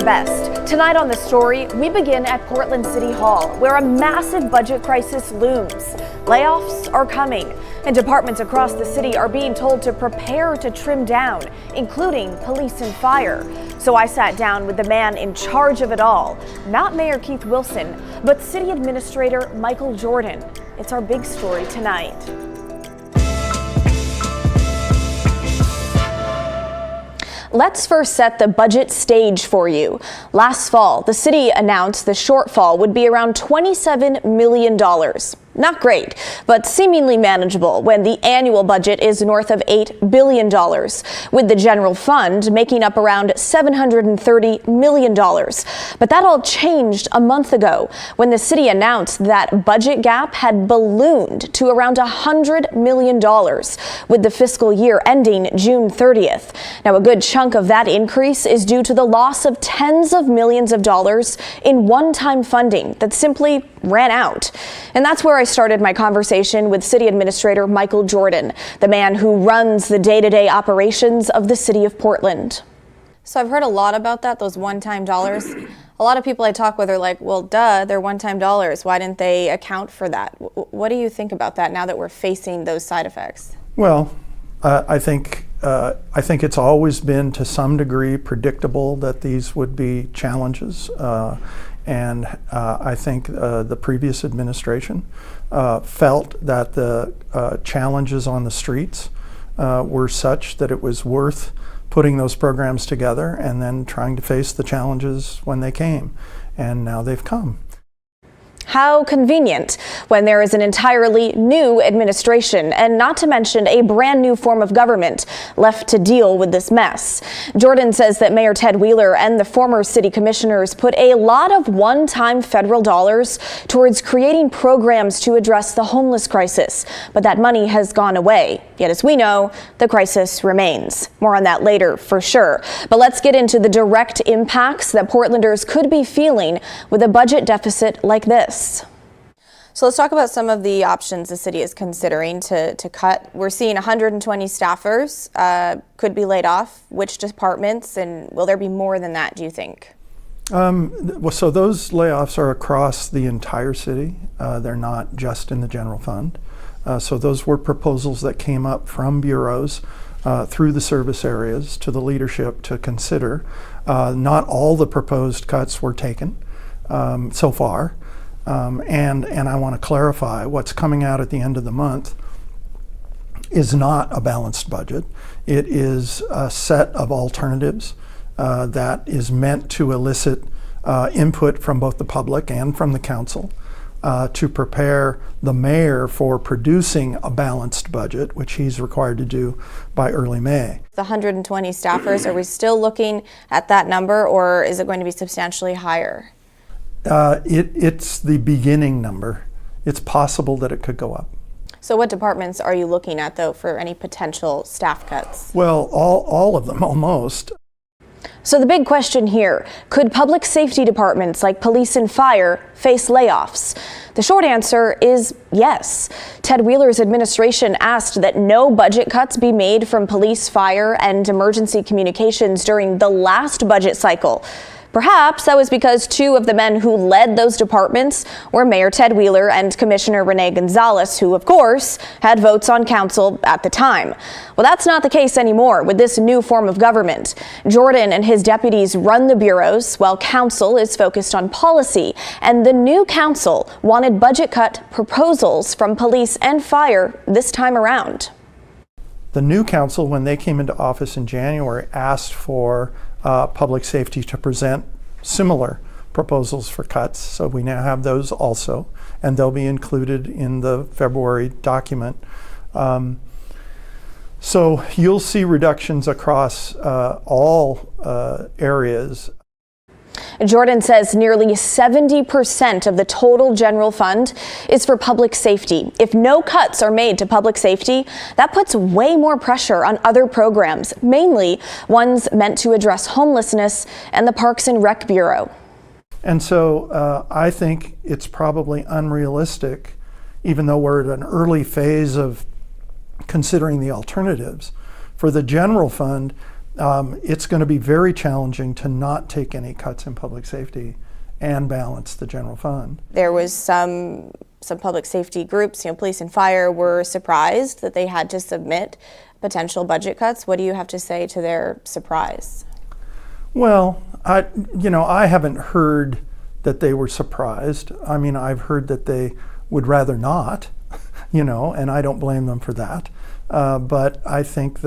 best. Tonight on The Story, we begin at Portland City Hall, where a massive budget crisis looms. Layoffs are coming, and departments across the city are being told to prepare to trim down, including police and fire. So I sat down with the man in charge of it all, not Mayor Keith Wilson, but City Administrator Michael Jordan. It's our big story tonight. Let's first set the budget stage for you. Last fall, the city announced the shortfall would be around $27 million. Not great, but seemingly manageable when the annual budget is north of $8 billion, with the general fund making up around $730 million. But that all changed a month ago when the city announced that budget gap had ballooned to around $100 million, with the fiscal year ending June 30th. Now, a good chunk of that increase is due to the loss of tens of millions of dollars in one-time funding that simply ran out. And that's where I started my conversation with City Administrator Michael Jordan, the man who runs the day-to-day operations of the city of Portland. So I've heard a lot about that, those one-time dollars. A lot of people I talk with are like, well, duh, they're one-time dollars. Why didn't they account for that? What do you think about that now that we're facing those side effects? Well, I think it's always been to some degree predictable that these would be challenges. And I think the previous administration felt that the challenges on the streets were such that it was worth putting those programs together and then trying to face the challenges when they came. And now they've come. How convenient when there is an entirely new administration, and not to mention a brand new form of government left to deal with this mess. Jordan says that Mayor Ted Wheeler and the former city commissioners put a lot of one-time federal dollars towards creating programs to address the homeless crisis, but that money has gone away. Yet, as we know, the crisis remains. More on that later for sure. But let's get into the direct impacts that Portlanders could be feeling with a budget deficit like this. So let's talk about some of the options the city is considering to cut. We're seeing 120 staffers could be laid off. Which departments, and will there be more than that, do you think? Well, so those layoffs are across the entire city. They're not just in the general fund. So those were proposals that came up from bureaus through the service areas to the leadership to consider. Not all the proposed cuts were taken so far. And I want to clarify, what's coming out at the end of the month is not a balanced budget. It is a set of alternatives that is meant to elicit input from both the public and from the council to prepare the mayor for producing a balanced budget, which he's required to do by early May. The 120 staffers, are we still looking at that number, or is it going to be substantially higher? It's the beginning number. It's possible that it could go up. So what departments are you looking at, though, for any potential staff cuts? Well, all of them, almost. So the big question here, could public safety departments like police and fire face layoffs? The short answer is yes. Ted Wheeler's administration asked that no budget cuts be made from police, fire, and emergency communications during the last budget cycle. Perhaps that was because two of the men who led those departments were Mayor Ted Wheeler and Commissioner Renee Gonzalez, who, of course, had votes on council at the time. Well, that's not the case anymore with this new form of government. Jordan and his deputies run the bureaus, while council is focused on policy. And the new council wanted budget cut proposals from police and fire this time around. The new council, when they came into office in January, asked for public safety to present similar proposals for cuts. So we now have those also, and they'll be included in the February document. So you'll see reductions across all areas. Jordan says nearly 70% of the total general fund is for public safety. If no cuts are made to public safety, that puts way more pressure on other programs, mainly ones meant to address homelessness and the Parks and Rec Bureau. And so I think it's probably unrealistic, even though we're at an early phase of considering the alternatives, for the general fund it's going to be very challenging to not take any cuts in public safety and balance the general fund. There was some public safety groups, police and fire, were surprised that they had to submit potential budget cuts. What do you have to say to their surprise? Well, I haven't heard that they were surprised. I mean, I've heard that they would rather not, and I don't blame them for that. But I think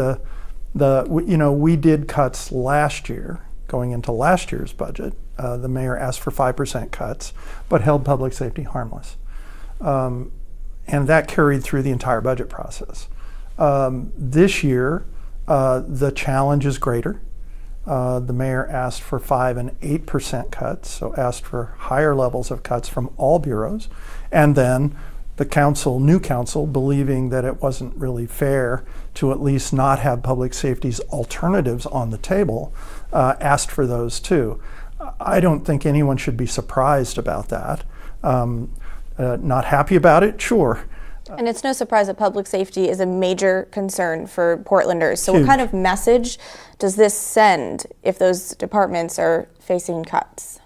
we did cuts last year, going into last year's budget. The mayor asked for 5% cuts, but held public safety harmless. And that carried through the entire budget process. This year, the challenge is greater. The mayor asked for 5% and 8% cuts, so asked for higher levels of cuts from all bureaus. And then the new council, believing that it wasn't really fair to at least not have public safety's alternatives on the table, asked for those too. I don't think anyone should be surprised about that. Not happy about it? Sure. And it's no surprise that public safety is a major concern for Portlanders. So Huge. What kind of message does this send if those departments are facing cuts?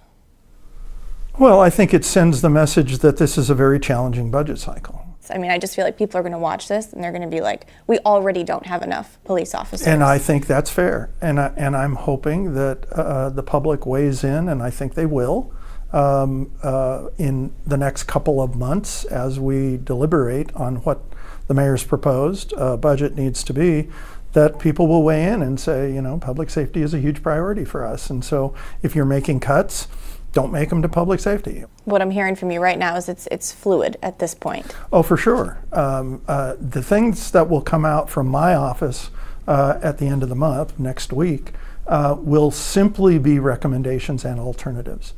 Well, I think it sends the message that this is a very challenging budget cycle. I mean, I just feel like people are going to watch this and they're going to be like, we already don't have enough police officers. And I think that's fair. And I'm hoping that the public weighs in, and I think they will, in the next couple of months as we deliberate on what the mayor's proposed budget needs to be, that people will weigh in and say, public safety is a huge priority for us. And so if you're making cuts, don't make them to public safety. What I'm hearing from you right now is it's fluid at this point. Oh, for sure. The things that will come out from my office at the end of the month, next week, will simply be recommendations and alternatives.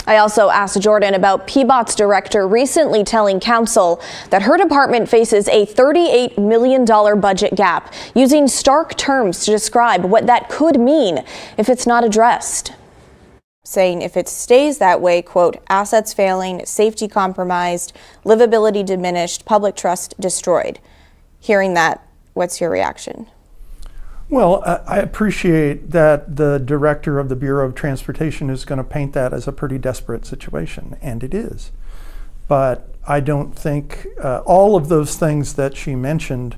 I also asked Jordan about PBOT's director recently telling council that her department faces a $38 million budget gap, using stark terms to describe what that could mean if it's not addressed. Saying if it stays that way, quote, assets failing, safety compromised, livability diminished, public trust destroyed. Hearing that, what's your reaction? Well, I appreciate that the director of the Bureau of Transportation is going to paint that as a pretty desperate situation, and it is. But I don't think all of those things that she mentioned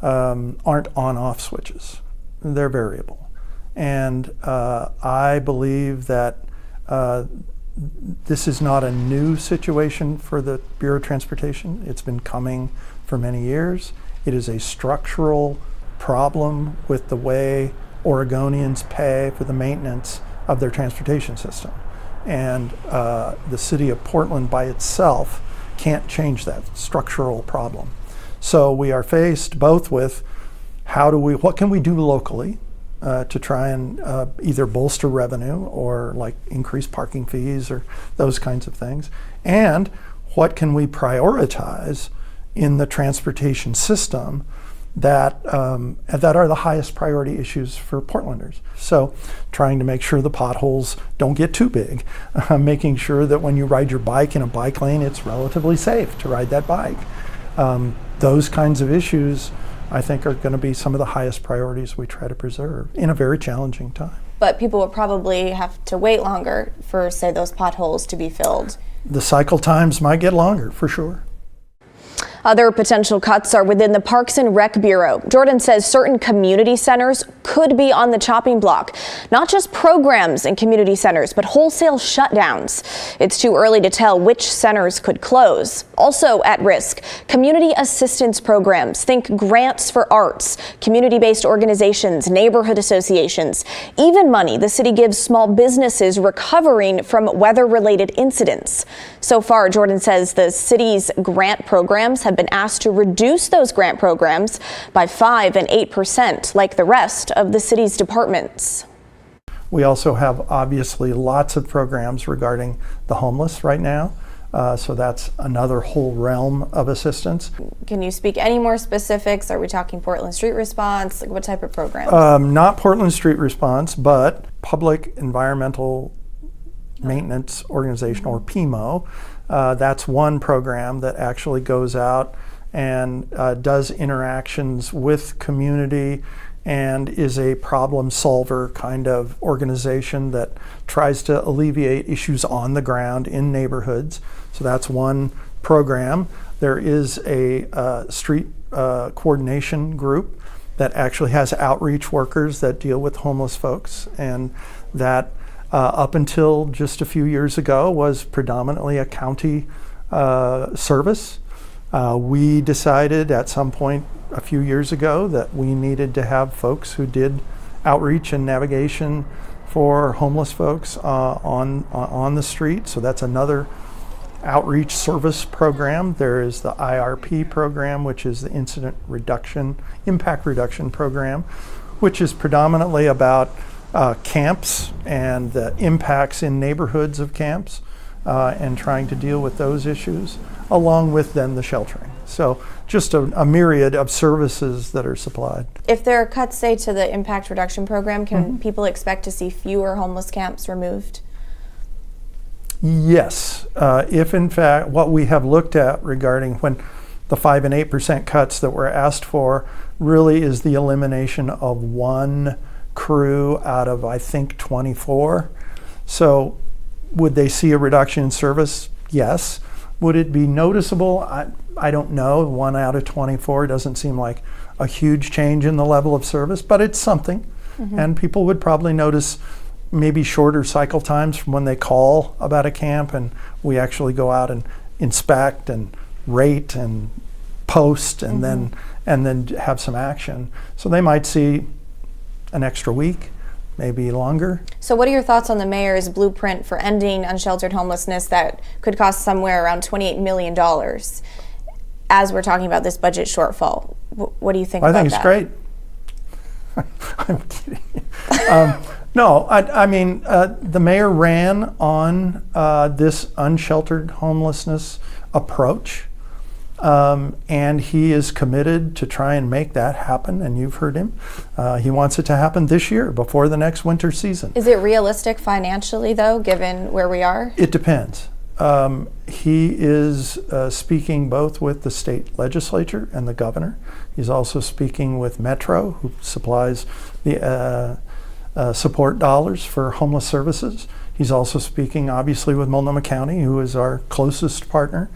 aren't on-off switches. They're variable. And I believe that this is not a new situation for the Bureau of Transportation. It's been coming for many years. It is a structural problem with the way Oregonians pay for the maintenance of their transportation system. And the city of Portland by itself can't change that structural problem. So we are faced both with what can we do locally to try and either bolster revenue or like increase parking fees or those kinds of things, and what can we prioritize in the transportation system that are the highest priority issues for Portlanders. So trying to make sure the potholes don't get too big, making sure that when you ride your bike in a bike lane, it's relatively safe to ride that bike. Those kinds of issues, I think, are going to be some of the highest priorities we try to preserve in a very challenging time. But people will probably have to wait longer for, say, those potholes to be filled. The cycle times might get longer, for sure. Other potential cuts are within the Parks and Rec Bureau. Jordan says certain community centers could be on the chopping block. Not just programs in community centers, but wholesale shutdowns. It's too early to tell which centers could close. Also at risk, community assistance programs. Think grants for arts, community-based organizations, neighborhood associations. Even money the city gives small businesses recovering from weather-related incidents. So far, Jordan says the city's grant programs have been asked to reduce those grant programs by 5% and 8%, like the rest of the city's departments. We also have obviously lots of programs regarding the homeless right now. So that's another whole realm of assistance. Can you speak any more specifics? Are we talking Portland Street Response? Like what type of programs? Not Portland Street Response, but Public Environmental Maintenance Organization, or PEMO. That's one program that actually goes out and does interactions with community and is a problem solver kind of organization that tries to alleviate issues on the ground in neighborhoods. So that's one program. There is a street coordination group that actually has outreach workers that deal with homeless folks, and that up until just a few years ago was predominantly a county service. We decided at some point a few years ago that we needed to have folks who did outreach and navigation for homeless folks on the street. So that's another outreach service program. There is the IRP program, which is the impact reduction program, which is predominantly about camps and the impacts in neighborhoods of camps and trying to deal with those issues, along with then the sheltering. So just a myriad of services that are supplied. If there are cuts, say, to the impact reduction program, can people expect to see fewer homeless camps removed? Yes. If in fact what we have looked at regarding when the 5 and 8% cuts that were asked for really is the elimination of one crew out of, I think, 24. So would they see a reduction in service? Yes. Would it be noticeable? I don't know. 1 out of 24 doesn't seem like a huge change in the level of service, but it's something. And people would probably notice maybe shorter cycle times from when they call about a camp and we actually go out and inspect and rate and post and then have some action. So they might see an extra week, maybe longer. So what are your thoughts on the mayor's blueprint for ending unsheltered homelessness that could cost somewhere around $28 million as we're talking about this budget shortfall? What do you think about that? I think it's great. I'm kidding. No, I mean, the mayor ran on this unsheltered homelessness approach, and he is committed to try and make that happen, and you've heard him. He wants it to happen this year, before the next winter season. Is it realistic financially, though, given where we are? It depends. He is speaking both with the state legislature and the governor. He's also speaking with Metro, who supplies the support dollars for homeless services. He's also speaking, obviously, with Multnomah County, who is our closest partner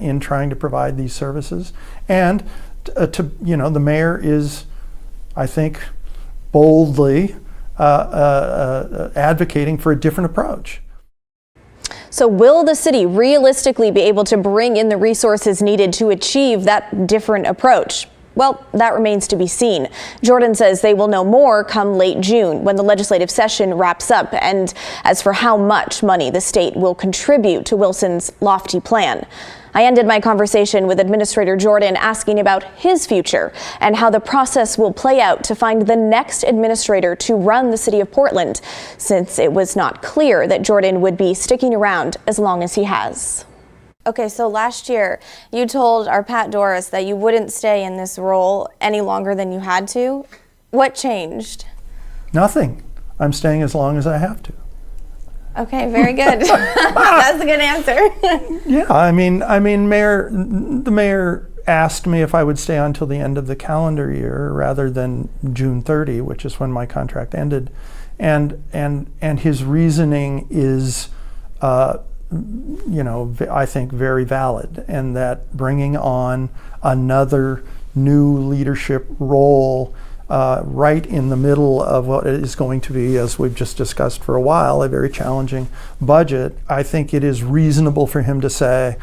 in trying to provide these services. And the mayor is, I think, boldly advocating for a different approach. So will the city realistically be able to bring in the resources needed to achieve that different approach? Well, that remains to be seen. Jordan says they will know more come late June when the legislative session wraps up. And as for how much money the state will contribute to Wilson's lofty plan, I ended my conversation with Administrator Jordan asking about his future and how the process will play out to find the next administrator to run the city of Portland, since it was not clear that Jordan would be sticking around as long as he has. Okay, so last year you told our Pat Doris that you wouldn't stay in this role any longer than you had to. What changed? Nothing. I'm staying as long as I have to. Okay, very good. That's a good answer. Yeah, I mean, the mayor asked me if I would stay until the end of the calendar year rather than June 30, which is when my contract ended, and his reasoning is, I think very valid, and that bringing on another new leadership role right in the middle of what is going to be, as we've just discussed for a while, a very challenging budget, I think it is reasonable for him to say,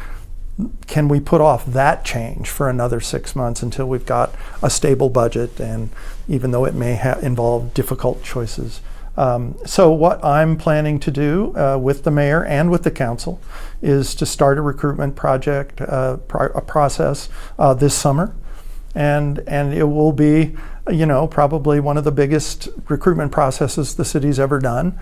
can we put off that change for another 6 months until we've got a stable budget, and even though it may involve difficult choices. So what I'm planning to do with the mayor and with the council is to start a recruitment project, a process this summer. And it will be, probably one of the biggest recruitment processes the city's ever done.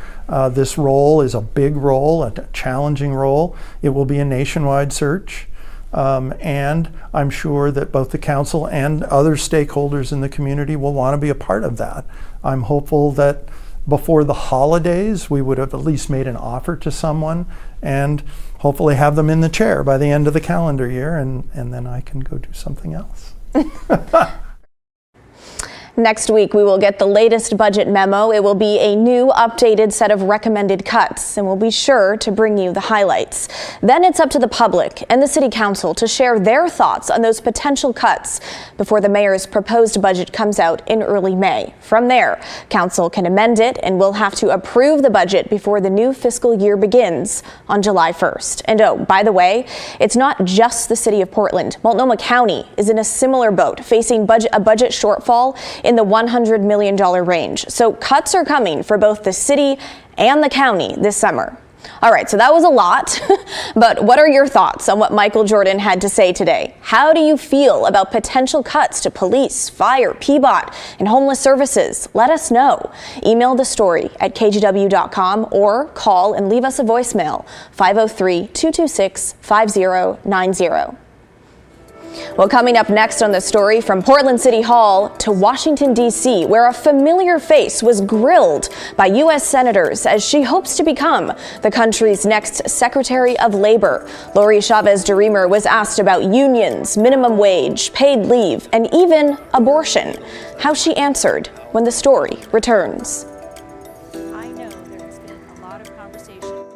This role is a big role, a challenging role. It will be a nationwide search. And I'm sure that both the council and other stakeholders in the community will want to be a part of that. I'm hopeful that before the holidays, we would have at least made an offer to someone and hopefully have them in the chair by the end of the calendar year, and then I can go do something else. Next week, we will get the latest budget memo. It will be a new updated set of recommended cuts, and we'll be sure to bring you the highlights. Then it's up to the public and the City Council to share their thoughts on those potential cuts before the mayor's proposed budget comes out in early May. From there, Council can amend it, and we'll have to approve the budget before the new fiscal year begins on July 1st. And oh, by the way, it's not just the City of Portland. Multnomah County is in a similar boat, facing a budget shortfall in the $100 million range. So cuts are coming for both the city and the county this summer. All right, so that was a lot, but what are your thoughts on what Michael Jordan had to say today? How do you feel about potential cuts to police, fire, PBOT, and homeless services? Let us know. Email the story at kgw.com or call and leave us a voicemail, 503-226-5090. Well, coming up next on the story, from Portland City Hall to Washington, D.C., where a familiar face was grilled by U.S. senators as she hopes to become the country's next Secretary of Labor. Lori Chavez-DeRemer was asked about unions, minimum wage, paid leave, and even abortion. How she answered when the story returns. I know there has been a lot of conversation.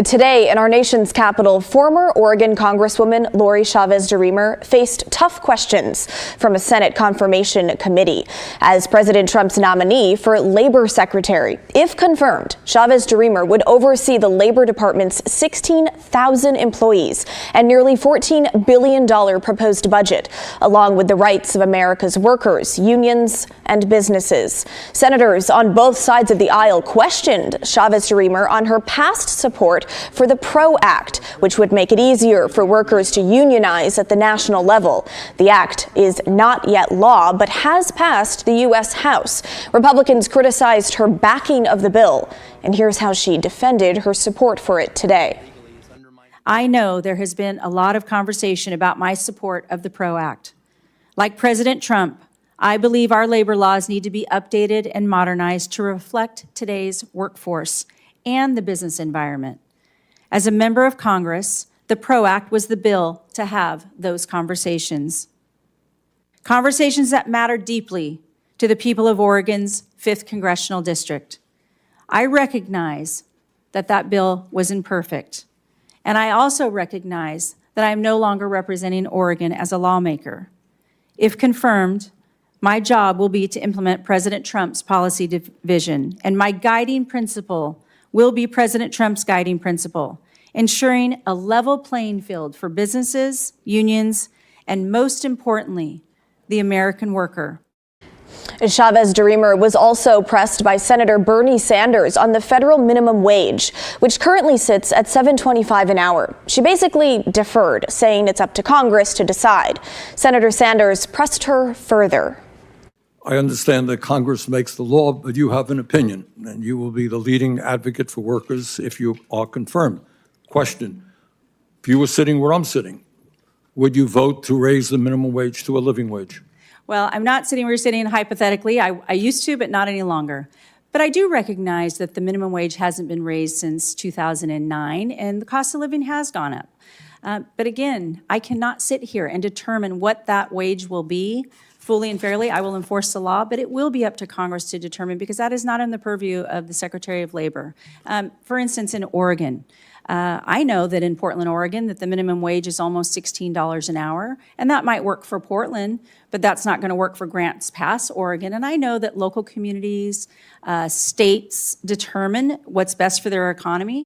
Today, in our nation's capital, former Oregon Congresswoman Lori Chavez-DeRemer faced tough questions from a Senate confirmation committee as President Trump's nominee for Labor Secretary. If confirmed, Chavez-DeRemer would oversee the Labor Department's 16,000 employees and nearly $14 billion proposed budget, along with the rights of America's workers, unions, and businesses. Senators on both sides of the aisle questioned Chavez-DeRemer on her past support for the PRO Act, which would make it easier for workers to unionize at the national level. The act is not yet law, but has passed the U.S. House. Republicans criticized her backing of the bill, and here's how she defended her support for it today. I know there has been a lot of conversation about my support of the PRO Act. Like President Trump, I believe our labor laws need to be updated and modernized to reflect today's workforce and the business environment. As a member of Congress, the PRO Act was the bill to have those conversations. conversations that matter deeply to the people of Oregon's 5th Congressional District. I recognize that that bill was imperfect, and I also recognize that I am no longer representing Oregon as a lawmaker. If confirmed, my job will be to implement President Trump's policy vision, and my guiding principle will be President Trump's guiding principle, ensuring a level playing field for businesses, unions, and most importantly, the American worker. Chavez-DeRemer was also pressed by Senator Bernie Sanders on the federal minimum wage, which currently sits at $7.25 an hour. She basically deferred, saying it's up to Congress to decide. Senator Sanders pressed her further. I understand that Congress makes the law, but you have an opinion, and you will be the leading advocate for workers if you are confirmed. Question, if you were sitting where I'm sitting, would you vote to raise the minimum wage to a living wage? Well, I'm not sitting where you're sitting hypothetically. I used to, but not any longer. But I do recognize that the minimum wage hasn't been raised since 2009, and the cost of living has gone up. But again, I cannot sit here and determine what that wage will be fully and fairly. I will enforce the law, but it will be up to Congress to determine because that is not in the purview of the Secretary of Labor. For instance, in Oregon, I know that in Portland, Oregon, that the minimum wage is almost $16 an hour, and that might work for Portland, but that's not going to work for Grants Pass, Oregon. And I know that local communities, states determine what's best for their economy.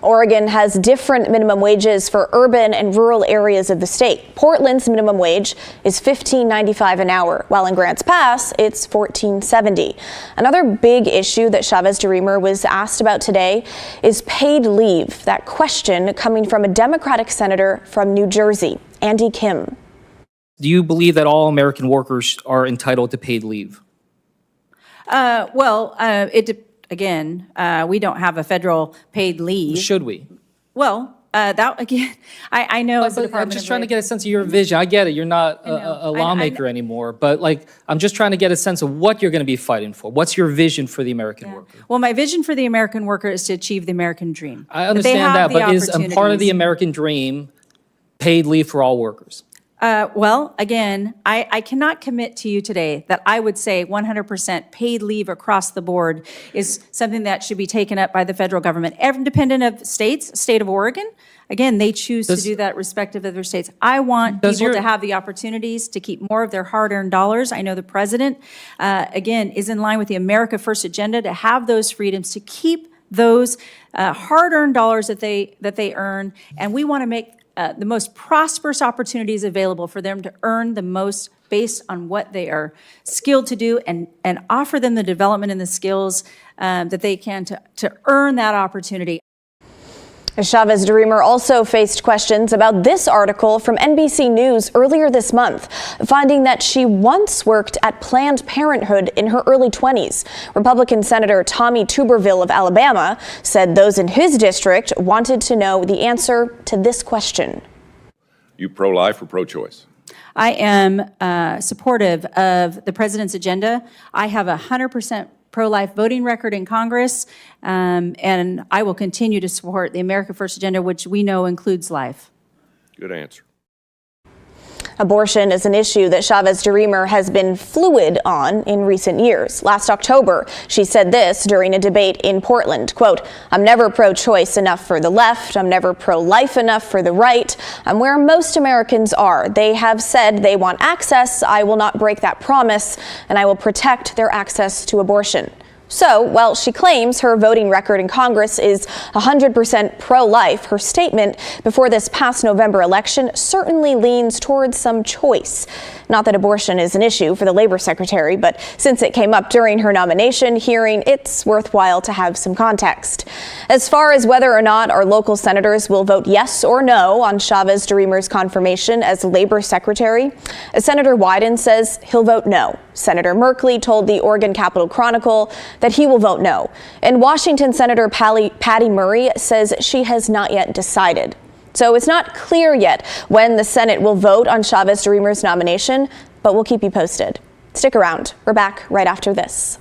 Oregon has different minimum wages for urban and rural areas of the state. Portland's minimum wage is $15.95 an hour, while in Grants Pass, it's $14.70. Another big issue that Chavez-DeRemer was asked about today is paid leave. That question coming from a Democratic senator from New Jersey, Andy Kim. Do you believe that all American workers are entitled to paid leave? Again, we don't have a federal paid leave. Should we? Well, that again, I know. I'm just trying to get a sense of your vision. I get it. You're not a lawmaker anymore, but I'm just trying to get a sense of what you're going to be fighting for. What's your vision for the American worker? Well, my vision for the American worker is to achieve the American dream. I understand that, but is a part of the American dream paid leave for all workers? Well, again, I cannot commit to you today that I would say 100% paid leave across the board is something that should be taken up by the federal government. Independent of states, state of Oregon, again, they choose to do that respective of their states. I want people to have the opportunities to keep more of their hard-earned dollars. I know the president, again, is in line with the America First agenda to have those freedoms, to keep those hard-earned dollars that they earn, and we want to make the most prosperous opportunities available for them to earn the most based on what they are skilled to do and offer them the development and the skills that they can to earn that opportunity. Chavez-DeRemer also faced questions about this article from NBC News earlier this month, finding that she once worked at Planned Parenthood in her early 20s. Republican Senator Tommy Tuberville of Alabama said those in his district wanted to know the answer to this question. You pro-life or pro-choice? I am supportive of the president's agenda. I have 100% pro-life voting record in Congress, and I will continue to support the America First agenda, which we know includes life. Good answer. Abortion is an issue that Chavez-DeRemer has been fluid on in recent years. Last October, she said this during a debate in Portland, quote, "I'm never pro-choice enough for the left. I'm never pro-life enough for the right. I'm where most Americans are. They have said they want access. I will not break that promise, and I will protect their access to abortion." So, while she claims her voting record in Congress is 100% pro-life, her statement before this past November election certainly leans towards some choice. Not that abortion is an issue for the Labor Secretary, but since it came up during her nomination hearing, it's worthwhile to have some context. As far as whether or not our local senators will vote yes or no on Chavez-DeRemer's confirmation as Labor Secretary, Senator Wyden says he'll vote no. Senator Merkley told the Oregon Capitol Chronicle that he will vote no. And Washington Senator Patty Murray says she has not yet decided. So it's not clear yet when the Senate will vote on Chavez-DeRemer's nomination, but we'll keep you posted. Stick around. We're back right after this.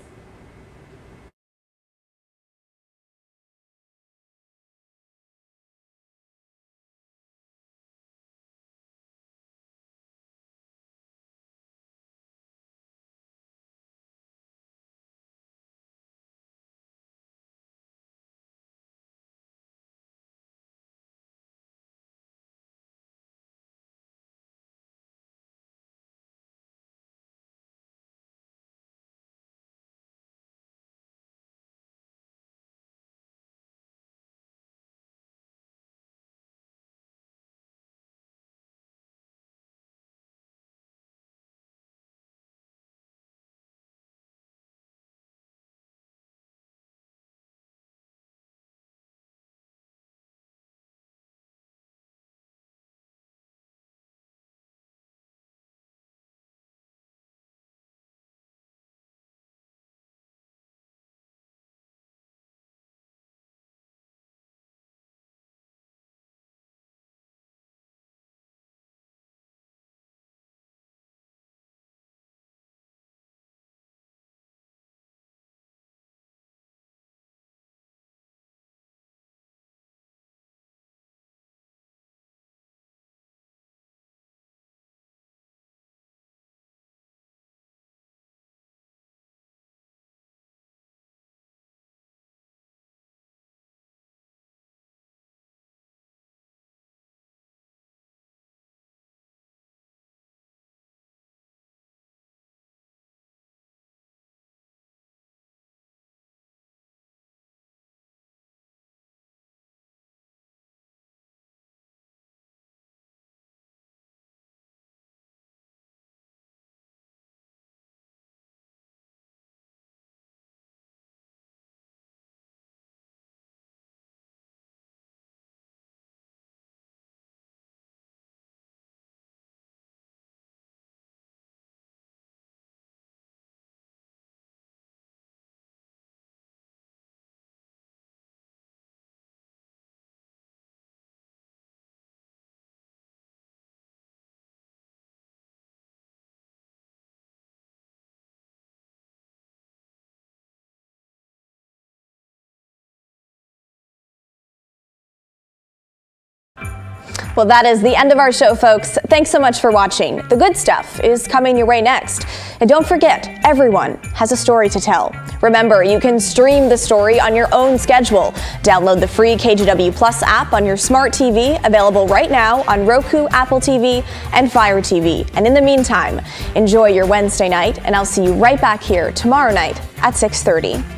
Well, that is the end of our show, folks. Thanks so much for watching. The good stuff is coming your way next. And don't forget, everyone has a story to tell. Remember, you can stream the story on your own schedule. Download the free KGW Plus app on your smart TV, available right now on Roku, Apple TV, and Fire TV. And in the meantime, enjoy your Wednesday night, and I'll see you right back here tomorrow night at 6:30.